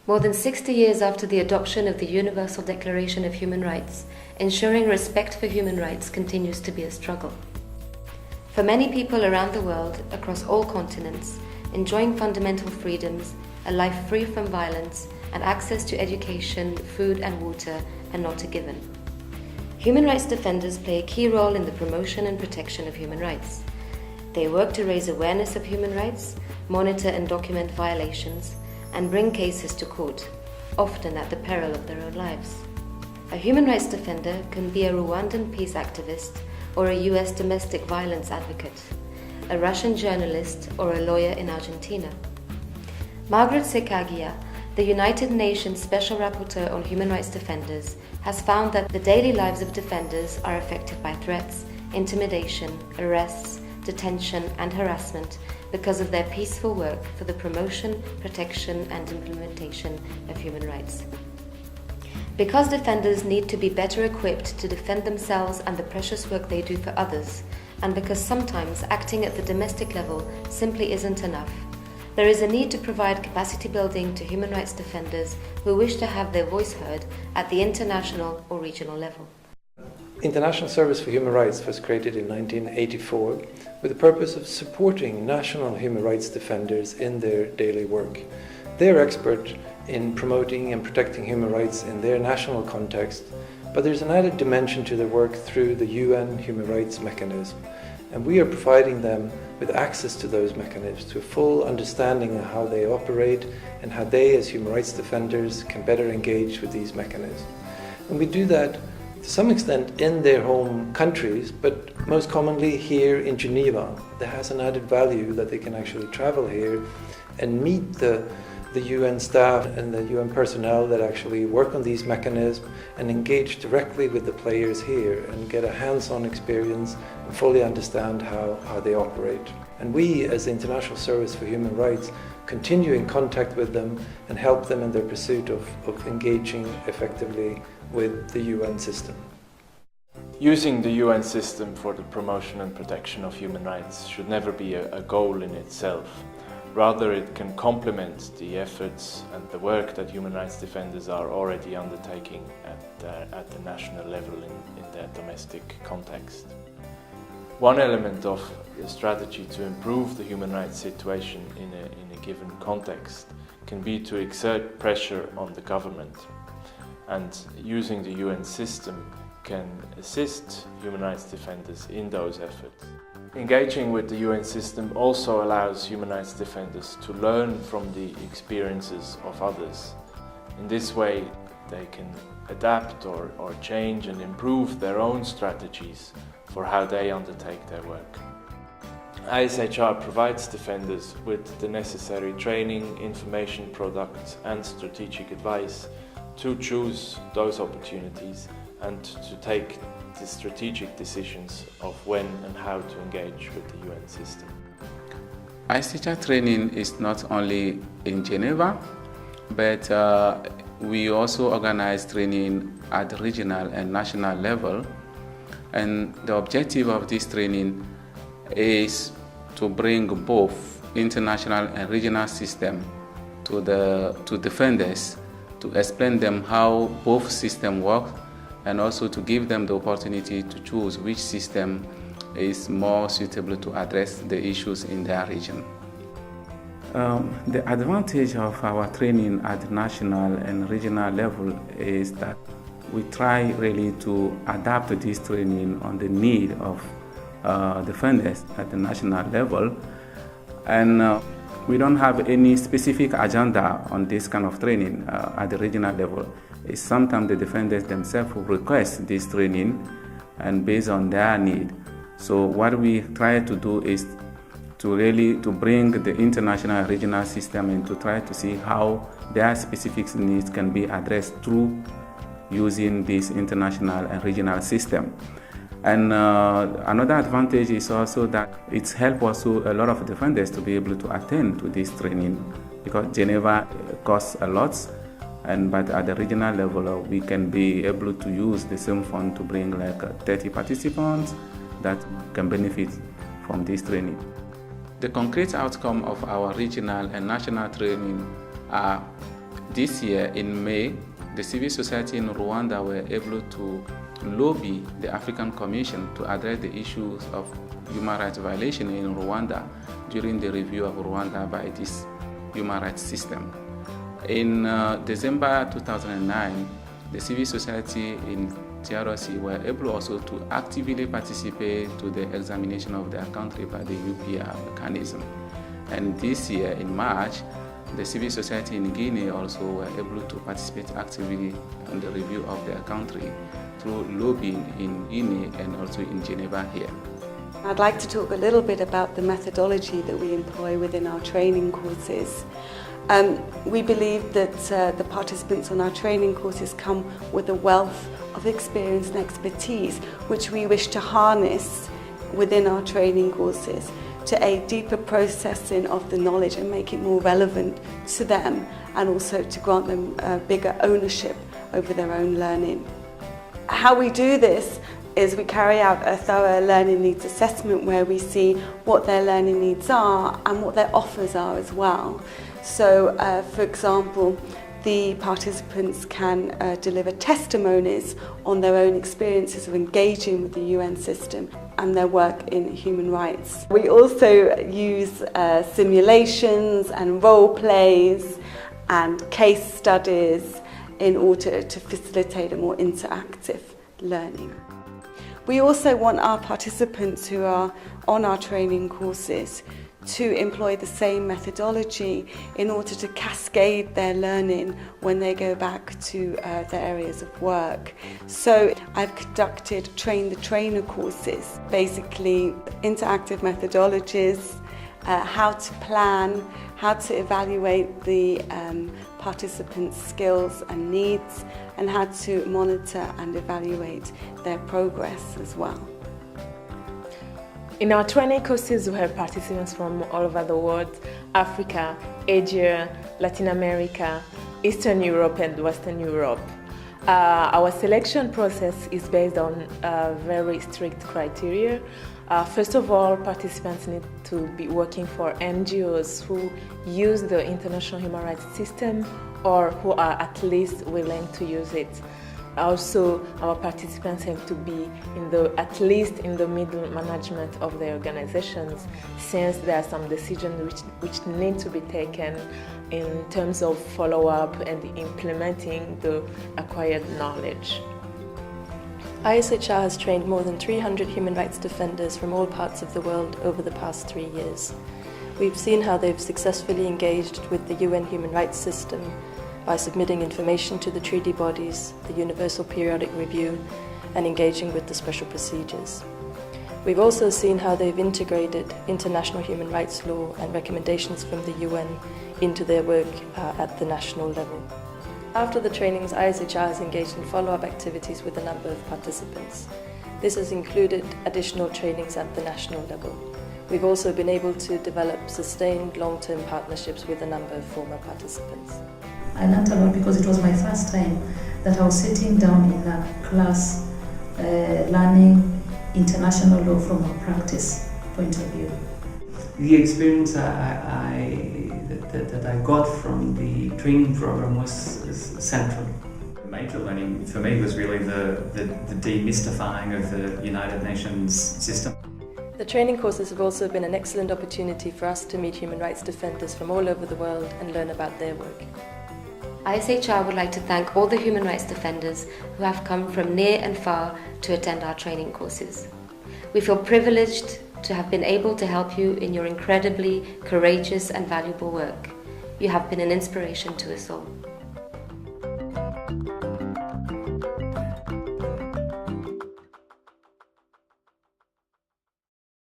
More than 60 years after the adoption of the Universal Declaration of Human Rights, ensuring respect for human rights continues to be a struggle. For many people around the world, across all continents, enjoying fundamental freedoms, a life free from violence, and access to education, food and water are not a given. Human rights defenders play a key role in the promotion and protection of human rights. They work to raise awareness of human rights, monitor and document violations, and bring cases to court, often at the peril of their own lives. A human rights defender can be a Rwandan peace activist or a US domestic violence advocate, a Russian journalist or a lawyer in Argentina. Margaret Sekagia, the United Nations Special Rapporteur on Human Rights Defenders, has found that the daily lives of defenders are affected by threats, intimidation, arrests, detention and harassment because of their peaceful work for the promotion, protection and implementation of human rights. Because defenders need to be better equipped to defend themselves and the precious work they do for others, and because sometimes acting at the domestic level simply isn't enough, there is a need to provide capacity building to human rights defenders who wish to have their voice heard at the international or regional level. International Service for Human Rights was created in 1984 with the purpose of supporting national human rights defenders in their daily work. They are expert in promoting and protecting human rights in their national context, but there's an added dimension to their work through the UN human rights mechanism, and we are providing them with access to those mechanisms, to a full understanding of how they operate and how they as human rights defenders can better engage with these mechanisms. And we do that to some extent in their home countries, but most commonly here in Geneva. That has an added value that they can actually travel here and meet the UN staff and the UN personnel that actually work on these mechanisms and engage directly with the players here and get a hands-on experience and fully understand how they operate. And we, as the International Service for Human Rights, continue in contact with them and help them in their pursuit of engaging effectively with the UN system. Using the UN system for the promotion and protection of human rights should never be a goal in itself. Rather, it can complement the efforts and the work that human rights defenders are already undertaking at the national level in their domestic context. One element of the strategy to improve the human rights situation in a given context can be to exert pressure on the government, and using the UN system can assist human rights defenders in those efforts. Engaging with the UN system also allows human rights defenders to learn from the experiences of others. In this way, they can adapt or change and improve their own strategies for how they undertake their work. ISHR provides defenders with the necessary training, information products and strategic advice to choose those opportunities and to take the strategic decisions of when and how to engage with the UN system. ISHR training is not only in Geneva, but we also organize training at regional and national level. And the objective of this training is to bring both international and regional system to defenders, to explain them how both systems work, and also to give them the opportunity to choose which system is more suitable to address the issues in their region. The advantage of our training at national and regional level is that we try really to adapt this training on the need of defenders at the national level, and we don't have any specific agenda on this kind of training at the regional level. It's sometimes the defenders themselves who request this training and based on their need. So what we try to do is to bring the international and regional system and to try to see how their specific needs can be addressed through using this international and regional system. And another advantage is also that it's helped also a lot of defenders to be able to attend to this training, because Geneva costs a lot, but at the regional level we can be able to use the same fund to bring like 30 participants that can benefit from this training. The concrete outcome of our regional and national training are This year, in May, the civil society in Rwanda were able to lobby the African Commission to address the issues of human rights violation in Rwanda during the review of Rwanda by this human rights system. In December 2009, the civil society in DRC were able also to actively participate to the examination of their country by the UPR mechanism. And this year, in March, the civil society in Guinea also were able to participate actively in the review of their country through lobbying in Guinea and also in Geneva here. I'd like to talk a little bit about the methodology that we employ within our training courses. We believe that the participants on our training courses come with a wealth of experience and expertise which we wish to harness within our training courses to aid deeper processing of the knowledge and make it more relevant to them, and also to grant them bigger ownership over their own learning. How we do this is we carry out a thorough learning needs assessment where we see what their learning needs are and what their offers are as well. So, for example, the participants can deliver testimonies on their own experiences of engaging with the UN system and their work in human rights. We also use simulations and role plays and case studies in order to facilitate a more interactive learning. We also want our participants who are on our training courses to employ the same methodology in order to cascade their learning when they go back to their areas of work. So I've conducted train the trainer courses, basically interactive methodologies, how to plan, how to evaluate the participants' skills and needs, and how to monitor and evaluate their progress as well. In our training courses, we have participants from all over the world: Africa, Asia, Latin America, Eastern Europe and Western Europe. Our selection process is based on very strict criteria. First of all, participants need to be working for NGOs who use the international human rights system or who are at least willing to use it. Also, our participants have to be at least in the middle management of their organizations, since there are some decisions which need to be taken in terms of follow-up and implementing the acquired knowledge. ISHR has trained more than 300 human rights defenders from all parts of the world over the past 3 years. We've seen how they've successfully engaged with the UN human rights system by submitting information to the treaty bodies, the Universal Periodic Review, and engaging with the special procedures. We've also seen how they've integrated international human rights law and recommendations from the UN into their work at the national level. After the trainings, ISHR has engaged in follow-up activities with a number of participants. This has included additional trainings at the national level. We've also been able to develop sustained long-term partnerships with a number of former participants. I learned a lot because it was my first time that I was sitting down in a class learning international law from a practice point of view. The experience that I got from the training program was central. The major learning for me was really the demystifying of the United Nations system. The training courses have also been an excellent opportunity for us to meet human rights defenders from all over the world and learn about their work. ISHR would like to thank all the human rights defenders who have come from near and far to attend our training courses. We feel privileged to have been able to help you in your incredibly courageous and valuable work. You have been an inspiration to us all.